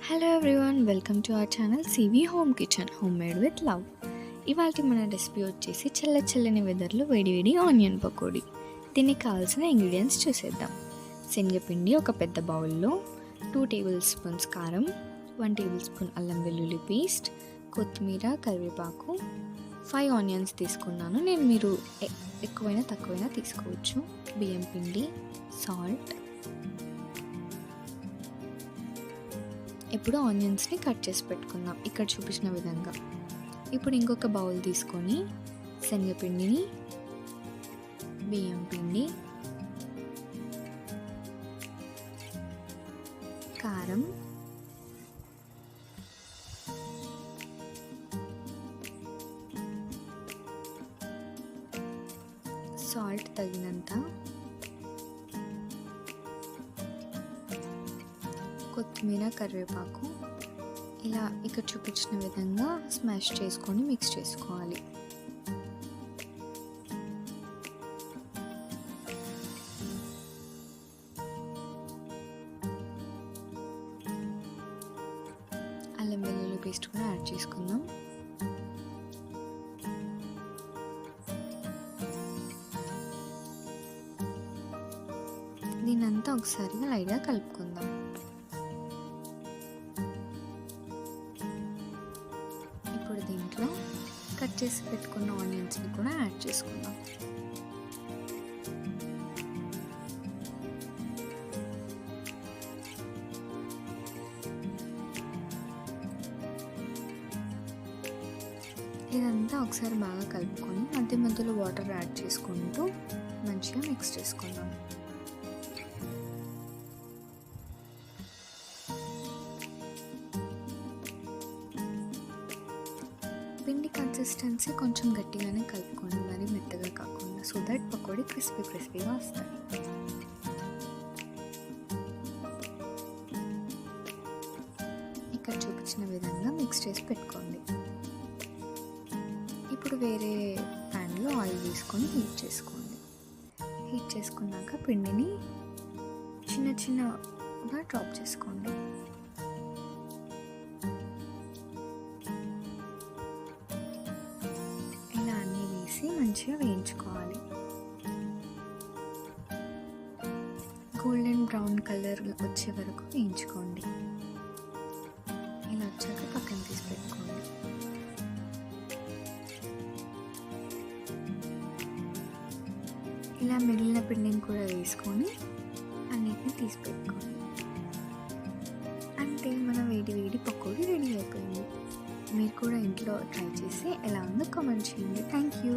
Hello everyone, welcome to our channel CV home kitchen home made with love. ఇవాళ మన recipe వచ్చేసి చల్లని వెదర్లో వేడి ఆనియన్ పకోడీ. దీనికి కావాల్సిన ఇంగ్రీడియంట్స్ చూసేద్దాం. శనగపిండి ఒక పెద్ద బౌల్లో, 2 టేబుల్ స్పూన్స్ కారం, 1 టేబుల్ స్పూన్ అల్లం వెల్లుల్లి పేస్ట్, కొత్తిమీర, కరివేపాకు, 5 ఆనియన్స్ తీసుకున్నాను నేను. మీరు ఎక్కువైనా తక్కువైనా తీసుకోవచ్చు. బియ్యం పిండి, సాల్ట్. ఇప్పుడు ఆనియన్స్ని కట్ చేసి పెట్టుకుందాం ఇక్కడ చూపించిన విధంగా. ఇప్పుడు ఇంకొక బౌల్ తీసుకొని శనగపిండిని, బియ్యం పిండి, కారం, సాల్ట్ తగినంత, కొత్తిమీర, కరివేపాకు ఇలా ఇక్కడ చూపించిన విధంగా స్మాష్ చేసుకొని మిక్స్ చేసుకోవాలి. అల్లం వెల్లుల్లి పేస్ట్ కూడా యాడ్ చేసుకుందాం. దీనంతా ఒకసారిగా లైట్గా కలుపుకుందాం. ఇప్పుడు దీంట్లో కట్ చేసి పెట్టుకున్న ఆనియన్స్ని కూడా యాడ్ చేసుకుందాం. ఇదంతా ఒకసారి బాగా కలుపుకొని మధ్యలో వాటర్ యాడ్ చేసుకుంటూ మంచిగా మిక్స్ చేసుకుందాం. పిండి కన్సిస్టెన్సీ కొంచెం గట్టిగానే కలుపుకోండి, మరి మెత్తగా కాకుండా, సో దట్ పకోడీ క్రిస్పీగా వస్తాయి. ఇక్కడ చూపించిన విధంగా మిక్స్ చేసి పెట్టుకోండి. ఇప్పుడు వేరే ప్యాన్లో ఆయిల్ తీసుకొని హీట్ చేసుకోండి. హీట్ చేసుకున్నాక పిండిని చిన్నగా డ్రాప్ చేసుకోండి. మంచిగా వేయించుకోవాలి. గోల్డెన్ బ్రౌన్ కలర్ వచ్చే వరకు వేయించుకోండి. ఇలా వచ్చాక పక్కన తీసి పెట్టుకోండి. ఇలా మిగిలిన పిండిని కూడా వేసుకొని అన్నిటిని తీసి పెట్టుకోండి. అంటే మన వేడి పకోడీ రెడీ అయిపోయింది. మీరు కూడా ఇంట్లో ట్రై చేసి ఎలా ఉందో కామెంట్ చేయండి. Thank you.